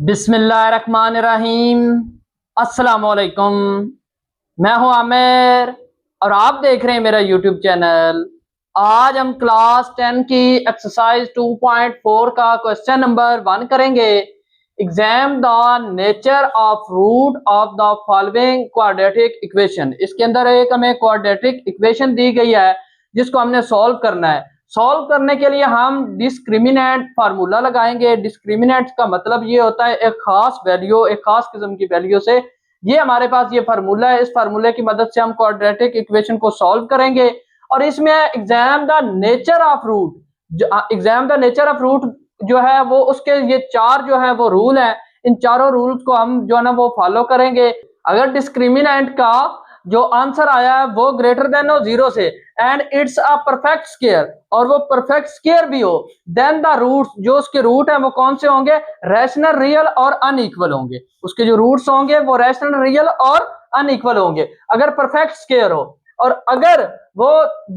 बिस्मिल्लाहिर्रहमानिर्रहीम। अस्सलामुअलैकुम। मैं हूं आमिर और आप देख रहे हैं मेरा यूट्यूब चैनल। आज हम क्लास 10 की एक्सरसाइज 2.4 का क्वेश्चन नंबर 1 करेंगे। Examine the nature of root of the following quadratic equation. इसके अंदर एक हमें क्वाड्रेटिक इक्वेशन दी गई है जिसको हमने सॉल्व करना है। सॉल्व करने के लिए हम डिस्क्रिमिनेंट फार्मूला लगाएंगे। डिस्क्रिमिनेंट का मतलब ये होता है एक खास वैल्यू, एक खास किस्म की वैल्यू से। ये हमारे पास ये फार्मूला है, इस फार्मूले की मदद से हम क्वाड्रेटिक इक्वेशन को सॉल्व करेंगे। और इसमें examine the nature of root, examine the nature of root जो है वो उसके ये चार जो है वो रूल है। इन चारों रूल्स को हम जो है ना वो फॉलो करेंगे। अगर डिस्क्रिमिनेंट का जो आंसर आया है वो ग्रेटर देन हो जीरो से and it's a perfect square, और वो परफेक्ट स्क्वायर भी हो, देन द रूट्स, जो उसके रूट है वो कौन से होंगे? रैशनल, रियल और अनइक्वल होंगे। उसके जो रूट्स होंगे वो रैशनल, रियल और अनइक्वल होंगे अगर परफेक्ट स्क्वायर हो। और अगर वो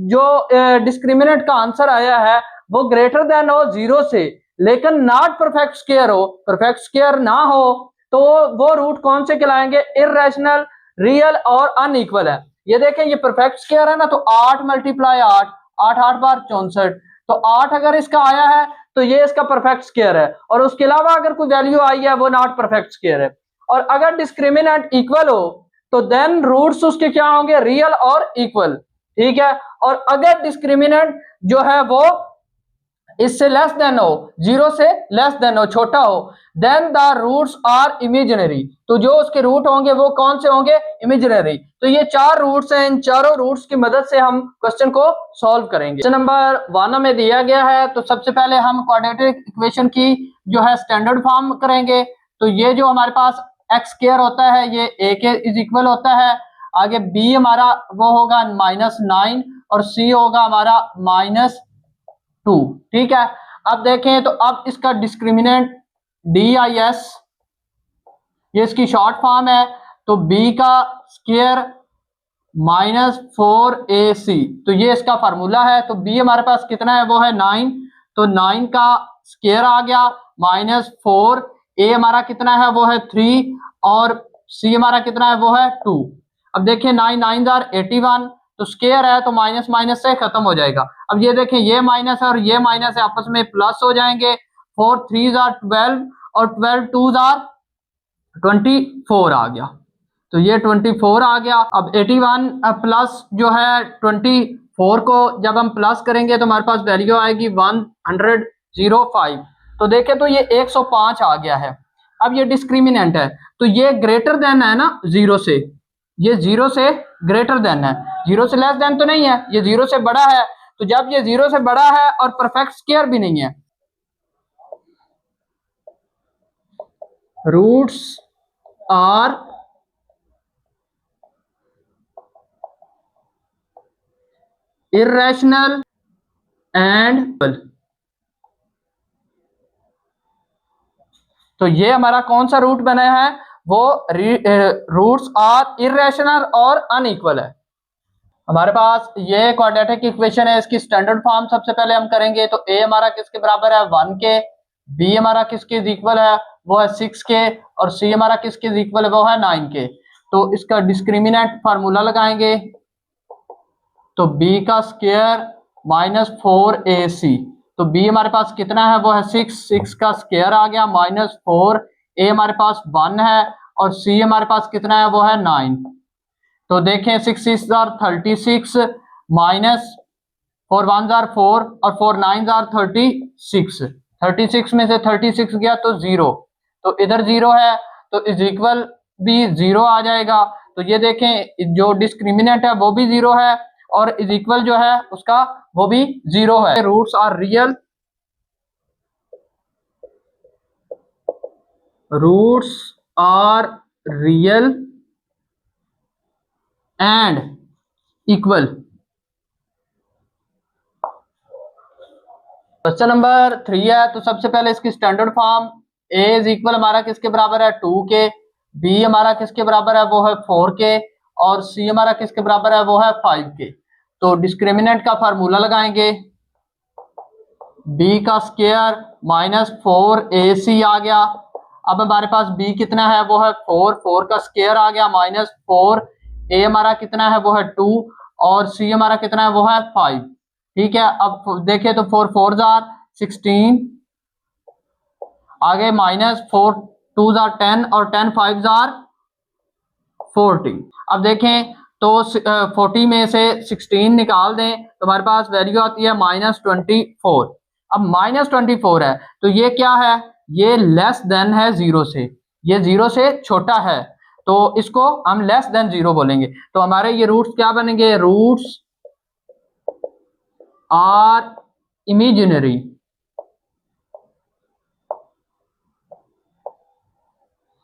जो डिस्क्रिमिनेंट का आंसर आया है वो ग्रेटर देन हो जीरो से लेकिन नॉट परफेक्ट स्क्वायर हो, परफेक्ट स्क्वायर ना हो, तो वो रूट कौन से कहलाएंगे? इररेशनल, रियल और अनइक्वल है। ये देखें, ये परफेक्ट स्क्वायर है ना, तो 8 मल्टीप्लाई 8, 8 8 बार 64, तो 8 अगर इसका आया है तो ये इसका परफेक्ट स्क्वायर है। और उसके अलावा अगर कोई वैल्यू आई है वो नॉट परफेक्ट स्क्वायर है। और अगर डिस्क्रिमिनेंट इक्वल हो तो देन रूट्स उसके क्या होंगे? रियल और इक्वल। ठीक है। और अगर डिस्क्रिमिनेंट जो है वो इससे लेस देन हो, जीरो से लेस देन हो, छोटा हो, then the roots are imaginary, तो जो उसके रूट होंगे वो कौन से होंगे? इमेजिनरी। तो ये चार रूट्स हैं, इन चारों रूट्स की मदद से हम क्वेश्चन को सॉल्व करेंगे। क्वेश्चन नंबर 1 में दिया गया है, तो सबसे पहले हम क्वाड्रेटिक इक्वेशन की जो है स्टैंडर्ड फॉर्म करेंगे। तो ये जो हमारे पास एक्स स्क्वायर होता है ये ए के इज इक्वल होता है। आगे बी हमारा वो होगा -9 और सी होगा हमारा -2। ठीक है। अब देखें तो अब इसका डिस्क्रिमिनेंट DIS, ये इसकी शॉर्ट फॉर्म है। तो b का स्क्वायर -4AC, तो ये इसका फार्मूला है। तो b हमारे पास कितना है? वो है 9, तो 9 का स्क्वायर आ गया -4, a हमारा कितना है? वो है 3 और c हमारा कितना है? वो है 2। अब देखिए 9 9 जार 81, तो स्क्वायर है तो माइनस माइनस से खत्म हो जाएगा। अब ये देखें, ये माइनस है और ये माइनस है, आपस में प्लस हो जाएंगे। 4 3 जार 12 और 12 2 जार 24 आ गया, तो ये 24 आ गया। अब 81 प्लस जो है 24 को जब हम प्लस करेंगे तो हमारे पास वैल्यू आएगी 105। तो देखें तो ये 105 आ गया है। अब ये डिस्क्रिमिनेंट है तो ये ग्रेटर देन है ना जीरो से, ये जीरो से ग्रेटर देन है, जीरो से लेस देन तो नहीं है, ये जीरो से बड़ा है। तो जब ये जीरो से बड़ा है और परफेक्ट स्क्वायर भी नहीं है, रूट्स आर इर्रेशनल एंड, तो ये हमारा कौन सा रूट बना है? वो रूट्स आर इर्रेशनल और अनइक्वल है। हमारे पास ये क्वाड्रेटिक इक्वेशन है, इसकी स्टैंडर्ड फॉर्म सबसे पहले हम करेंगे। तो a हमारा किसके बराबर है? 1 के, b हमारा किसके इक्वल है? वो है 6 के, और c हमारा किसके इक्वल है? वो है 9 के। तो इसका डिस्क्रिमिनेंट फार्मूला लगाएंगे। तो b का स्क्वायर -4AC, तो b हमारे पास कितना है? वो है 6, 6 का स्क्वायर आ गया -4, a हमारे पास 1 है और c हमारे पास कितना है? वो है 9। तो देखें 6 6 जार 36 माइनस 4 1 जार 4 और 4 9 जार 36, 36 में से 36 गया तो 0, तो इधर 0 है तो इज इक्वल भी 0 आ जाएगा। तो ये देखें जो डिस्क्रिमिनेंट है वो भी 0 है और इज इक्वल जो है उसका वो भी 0 है। Roots are real, roots are real and equal. Question number 3 है, तो सबसे पहले इसकी standard form a is equal हमारा किसके बराबर है? 2 के, b हमारा किसके बराबर है? वो है 4 के, और c हमारा किसके बराबर है? वो है 5 के। तो डिस्क्रिमिनेंट का फार्मूला लगाएंगे। b का स्क्वायर -4AC आ गया अब हमारे पास b कितना है वो है 4, 4 का स्क्वायर आ गया माइनस 4, a हमारा कितना है वो है 2 और c हमारा कितना है वो है 5। ठीक है, अब देखिए तो 4 4 जार 16, आगे माइनस 4 2 जार 10 और 10 5 जार 40। अब देखें तो 40 में से 16 निकाल दें तो हमारे पास वैल्यू आती है -24। अब -24 है तो ये क्या है, ये लेस देन है जीरो से, ये जीरो से छोटा है तो इसको हम लेस देन जीरो बोलेंगे। तो हमारे ये रूट्स क्या बनेंगे, रूट्स आर इमेजिनरी।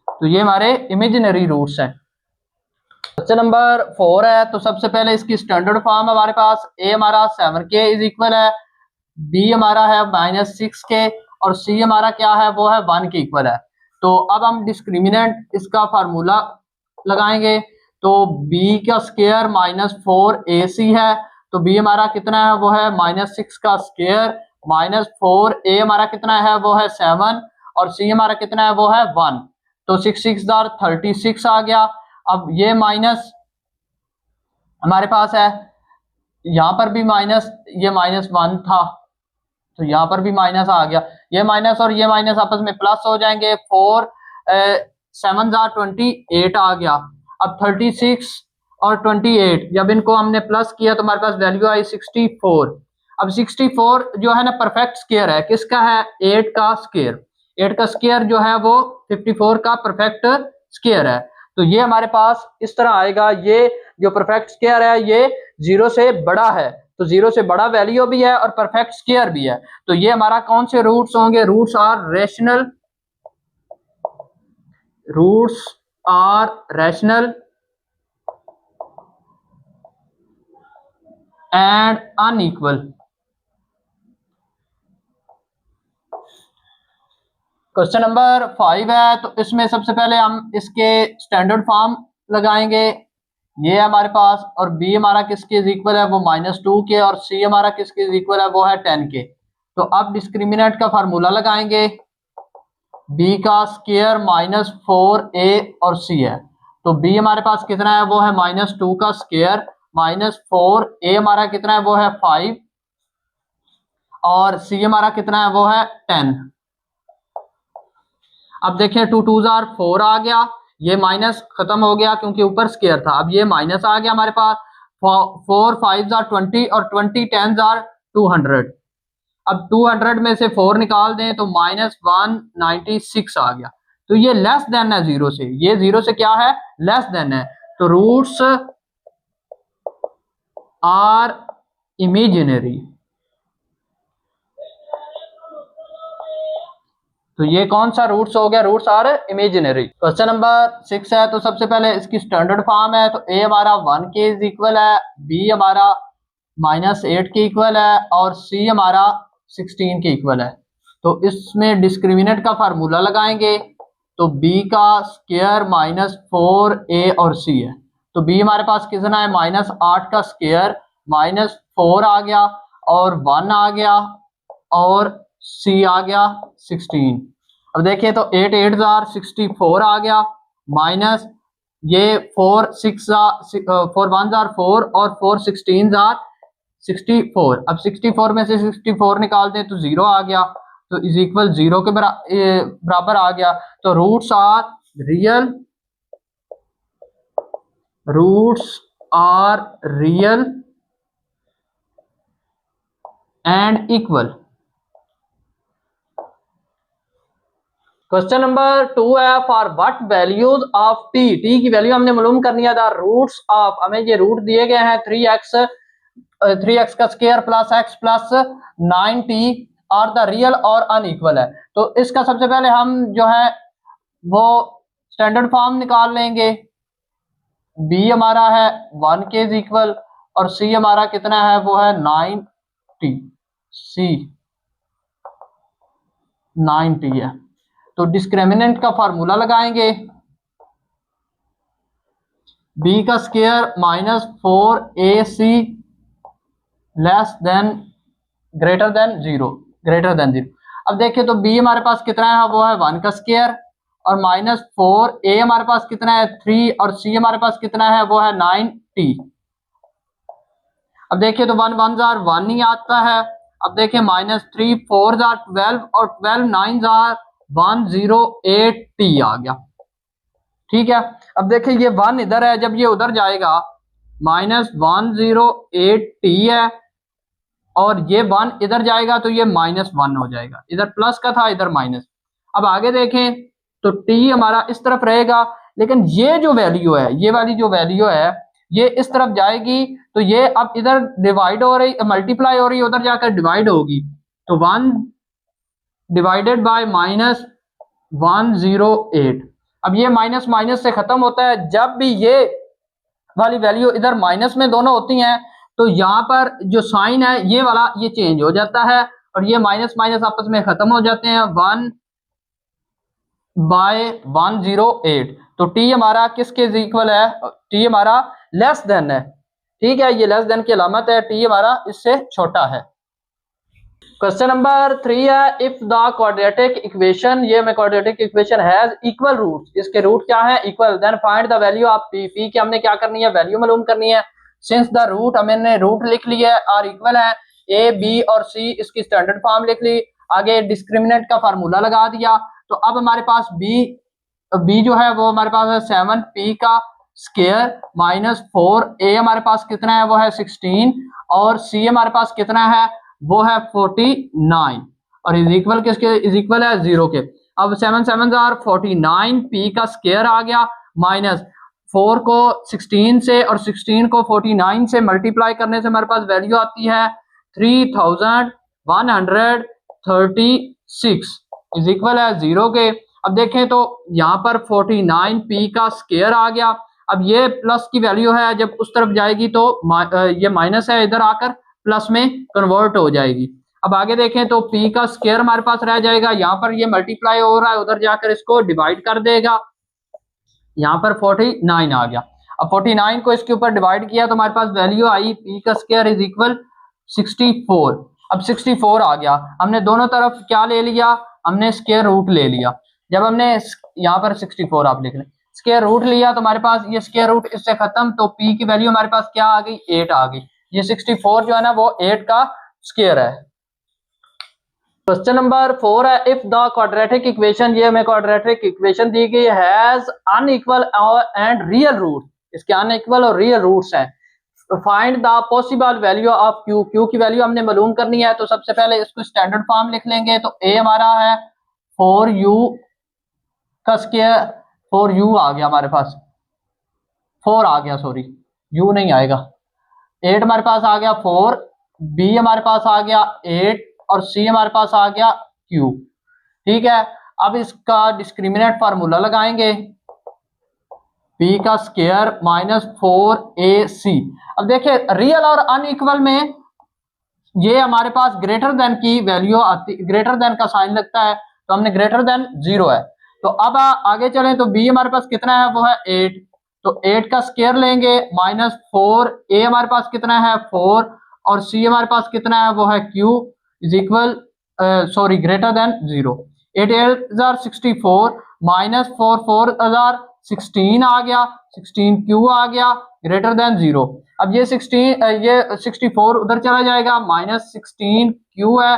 तो ये हमारे इमेजिनरी रूट्स हैं। क्वेश्चन नंबर 4 है, तो सबसे पहले इसकी स्टैंडर्ड फॉर्म हमारे पास a हमारा 7k इज इक्वल है, b हमारा है -6k और c हमारा क्या है वो है 1 के इक्वल है। तो अब हम डिस्क्रिमिनेंट इसका फार्मूला लगाएंगे तो b का स्क्वायर -4ac है, तो b हमारा कितना है वो है -6 का स्क्वायर -4a हमारा कितना है वो है 7 और c हमारा कितना है वो है 1। तो 6 6 36 आ गया। अब ये माइनस हमारे पास है, यहाँ पर भी माइनस, ये -1 था तो यहाँ पर भी माइनस आ गया, ये माइनस और ये माइनस आपस में प्लस हो जाएंगे। 4 7 28 आ गया। अब 36 और 28 जब इनको हमने प्लस किया तो हमारे पास वैल्यू आई 64। अब 64 जो है ना परफेक्ट स्क्वायर है, किसका है, 8 का स्क्वायर। 8 का स्क्वायर जो है वो 54 का परफेक्ट स्क्वायर है। तो ये हमारे पास इस तरह आएगा, ये जो परफेक्ट स्क्वायर है ये जीरो से बड़ा है, तो जीरो से बड़ा वैल्यू भी है और परफेक्ट स्क्वायर भी है। तो ये हमारा कौन से रूट्स होंगे, roots are rational, roots are rational and unequal. Question number 5 है, तो इसमें सबसे पहले हम इसके स्टैंडर्ड फॉर्म लगाएंगे। ये है हमारे पास, और b हमारा किसके इक्वल है वो -2 के और c हमारा किसके इक्वल है वो है 10 के। तो अब डिस्क्रिमिनेंट का फार्मूला लगाएंगे, b का स्क्वायर -4a और c है, तो b हमारे पास कितना है वो है -2 का स्क्वायर -4a हमारा कितना है वो है 5 और c हमारा कितना है वो है 10। अब देखिए 2 2 जार 4 आ गया, ये माइनस खत्म हो गया क्योंकि ऊपर स्क्वायर था, अब ये माइनस आ गया हमारे पास। 4 5 जार 20 और 20 10 जार 200। अब 200 में से 4 निकाल दें तो -196 आ गया। तो ये लेस देन है जीरो से, ये जीरो से क्या है, लेस देन है। तो रूट्स आर इमेजिनरी। तो ये कौन सा रूट्स हो गया, roots are imaginary. Question number 6 है, तो सबसे पहले इसकी स्टैंडर्ड फॉर्म है, तो a हमारा 1 के इज इक्वल है, b हमारा -8 के इक्वल है और c हमारा 16 के इक्वल है। तो इसमें डिस्क्रिमिनेंट का फार्मूला लगाएंगे, तो b का स्क्वायर -4a और c है, तो b हमारे पास कितना है -8 का स्क्वायर -4 आ गया और 1 आ गया और c आ गया 16। अब देखिए तो 8 8 जार 64 आ गया माइनस ये 4 6 4 1 जार 4 और 4 16 जार 64। अब 64 में से 64 निकाल दें तो 0 आ गया, तो इज इक्वल 0 के बराबर आ गया। तो roots are real, roots are real and equal. Question number 2 है, for what values of t, t की वैल्यू हमने मालूम करनी है। द रूट्स ऑफ, हमें ये रूट दिए गए हैं 3x का square plus x plus 9t और द रियल और अनइक्वल है। तो इसका सबसे पहले हम जो है वो स्टैंडर्ड फॉर्म निकाल लेंगे, b हमारा है 1 के इक्वल और c हमारा कितना है वो है 9t, c 9t है। तो डिस्क्रिमिनेंट का फार्मूला लगाएंगे, b का square -4ac less than greater than 0। अब देखिए तो b हमारे पास कितना है वो है 1 का स्क्वायर और -4, ए हमारे पास कितना है 3 और सी हमारे पास कितना है वो है 9t। अब देखिए तो 1 1 जार 1 ही आता है। अब देखिए -3 4 जार 12 और 12 9 जार 108t आ गया। ठीक है, अब देखिए ये 1 इधर है, जब ये उधर जाएगा -108t है और ये 1 इधर जाएगा तो ये -1 हो जाएगा, इधर प्लस का था इधर माइनस। अब आगे देखें तो t हमारा इस तरफ रहेगा, लेकिन ये जो वैल्यू है, ये वाली जो वैल्यू है ये इस तरफ जाएगी तो ये अब इधर डिवाइड हो रही, मल्टीप्लाई हो रही है, उधर जाकर डिवाइड होगी। तो 1 डिवाइडेड बाय -108। अब ये माइनस माइनस से खत्म होता है, जब भी ये वाली वैल्यू इधर माइनस में दोनों होती हैं तो यहाँ पर जो साइन है ये वाला ये चेंज हो जाता है और ये माइनस माइनस आपस में खत्म हो जाते हैं 1/108। तो टी हमारा किसके इक्वल है, टी हमारा लेस देन है। ठीक है, ये लेस देन की अलामत है, टी हमारा इससे छोटा है। क्वेश्चन नंबर 3 है, इफ द क्वाड्रेटिक इक्वेशन, ये हमें quadratic equation has equal roots, इसके रूट क्या है equal, then find the value of P. P की हमने क्या करनी है वैल्यू मालूम करनी है। सिंस द रूट, हमने रूट लिख लिया है और इक्वल है ए बी और सी, इसकी स्टैंडर्ड फॉर्म लिख ली, आगे डिस्क्रिमिनेंट का फार्मूला लगा दिया। तो अब हमारे पास बी जो है वो हमारे पास है 7p का स्क्वायर -4, ए हमारे पास कितना है वो है 16 और सी हमारे पास कितना है वो है 49 और इज इक्वल किसके, इज इक्वल है 0 के। अब 7 7 आर 49, पी का स्क्वायर आ गया, -4 को 16 से और 16 को 49 से मल्टीप्लाई करने से हमारे पास वैल्यू आती है 3136 इज इक्वल है 0 के। अब देखें तो यहाँ पर 49p का स्क्वायर आ गया। अब ये प्लस की वैल्यू है, जब उस तरफ जाएगी तो ये माइनस है, इधर आकर प्लस में कन्वर्ट हो जाएगी। अब आगे देखें तो p का स्क्वायर हमारे पास रह जाएगा, यहाँ पर ये मल्टीप्लाई हो रहा है, उधर जाकर इसको डिवाइड कर देगा, यहाँ पर 49 आ गया। अब 49 को इसके ऊपर डिवाइड किया तो हमारे पास वैल्यू आई p का स्क्वायर इज इक्वल 64। अब 64 आ गया, हमने दोनों तरफ क्या ले लिया, हमने स्क्वायर रूट ले लिया। जब हमने यहाँ पर 64 आप लिख लें, स्क्वायर रूट लिया तो हमारे पास ये स्क्वायर रूट इससे खत्म, तो p की वैल्यू हमारे पास क्या आ गई 8 आ गई। ये 64 जो है ना वो 8 का स्क्वायर है। क्वेश्चन नंबर 4 है, इफ द क्वाड्रेटिक इक्वेशन, ये हमें क्वाड्रेटिक इक्वेशन दी गई has unequal and real root, इसके अनइक्वल और रियल रूट्स हैं, find the possible value of Q. Q की वैल्यू हमने मालूम करनी है, तो सबसे पहले इसको स्टैंडर्ड फॉर्म लिख लेंगे। तो ए हमारा है 4u का स्क्वायर, 4u आ गया हमारे पास, 4 आ गया, सॉरी u नहीं आएगा, 8 हमारे पास आ गया 4, b हमारे पास आ गया 8 और c हमारे पास आ गया q। ठीक है, अब इसका डिस्क्रिमिनेंट फार्मूला लगाएंगे, p का स्क्वायर -4ac। अब देखिए रियल और अनइक्वल में ये हमारे पास ग्रेटर देन की वैल्यू आती, ग्रेटर देन का साइन लगता है, तो हमने ग्रेटर देन 0 है। तो अब आगे चलें तो b हमारे पास कितना है वो है 8, तो 8 का स्क्वायर लेंगे -4, a हमारे पास कितना है 4 और c हमारे पास कितना है वो है q is equal sorry greater than 0। 8 64 -4 4016 आ गया, 16q आ गया ग्रेटर देन 0। अब ये 64 उधर चला जाएगा, -16q है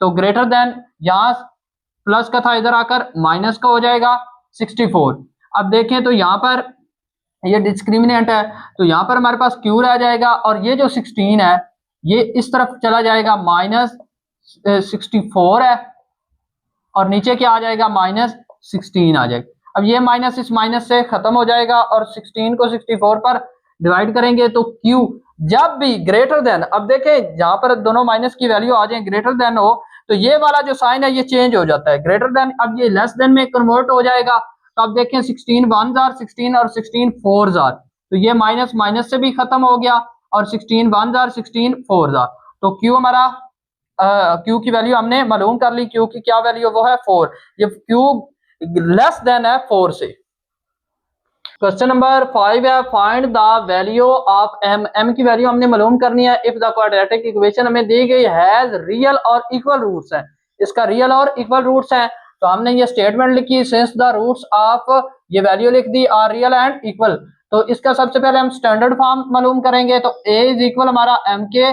तो ग्रेटर देन, यहाँ प्लस का था इधर आकर माइनस का हो जाएगा 64। अब देखें तो यहाँ पर ये डिस्क्रिमिनेंट है, तो यहाँ पर हमारे पास q रह जाएगा और ये जो 16 है ये इस तरफ चला जाएगा, -64 है और नीचे क्या आ जाएगा -16 आ जाएगा। अब ये माइनस इस माइनस से खत्म हो जाएगा और 16 को 64 पर डिवाइड करेंगे तो q जब भी ग्रेटर देन, अब देखें जहां पर दोनों माइनस की वैल्यू आ जाए ग्रेटर देन हो तो ये वाला जो साइन है ये चेंज हो जाता है, ग्रेटर देन अब ये लेस देन में कन्वर्ट हो जाएगा। तो अब देखें 16 1 जार 16 और 16 4 जार, तो ये माइनस माइनस से भी खत्म हो गया और 16 1 जार 16 4 जार। तो q हमारा q की वैल्यू हमने मालूम कर ली, q की क्या वैल्यू वो है 4, ये q लेस देन है 4 से। क्वेश्चन नंबर 5 है, find the value of m। m की वैल्यू हमने मालूम करनी है इफ द क्वाड्रेटिक इक्वेशन हमें दी गई हैज रियल और इक्वल रूट्स है, इसका रियल और इक्वल रूट्स है। तो हमने ये स्टेटमेंट लिखी, सिंस द रूट्स ऑफ ये वैल्यू लिख दी आर रियल एंड इक्वल। तो इसका सबसे पहले हम स्टैंडर्ड फॉर्म मालूम करेंगे। तो a इज इक्वल हमारा m के,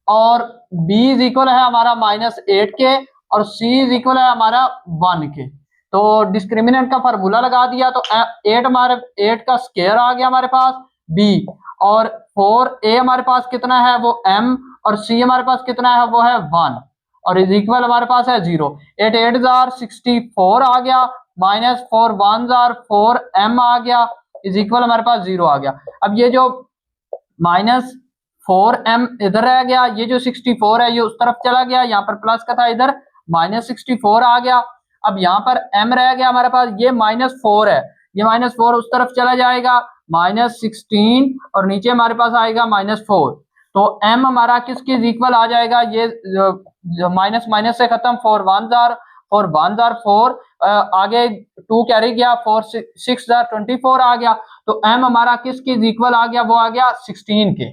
और b इज इक्वल है हमारा -8 के, और c इज इक्वल है हमारा 1 के। तो डिस्क्रिमिनेंट का फार्मूला लगा दिया, तो 8 हमारे 8 का स्क्वायर आ गया हमारे पास b, और 4a हमारे पास कितना है वो m, और c हमारे पास कितना है वो है 1, और इज इक्वल हमारे पास है 0। 8 8 जार 64 आ गया, -4 1 जार 4 m आ गया, इज इक्वल हमारे पास 0 आ गया। अब ये जो -4m इधर रह गया, ये जो 64 है ये उस तरफ चला गया, यहाँ पर प्लस का था, इधर -64 आ गया। अब यहाँ पर m रह गया हमारे पास, ये -4 है, ये -4 उस तरफ चला जाएगा, -16, और नीचे हमारे पास आएगा -4। तो m हमारा किसके इक्वल आ जाएगा, ये माइनस माइनस से खत्म, 4 1 जार 4, आगे 2 कैरी गया, 4 6 जार 24 आ गया। तो m हमारा किसके इक्वल आ गया, वो आ गया 16 के।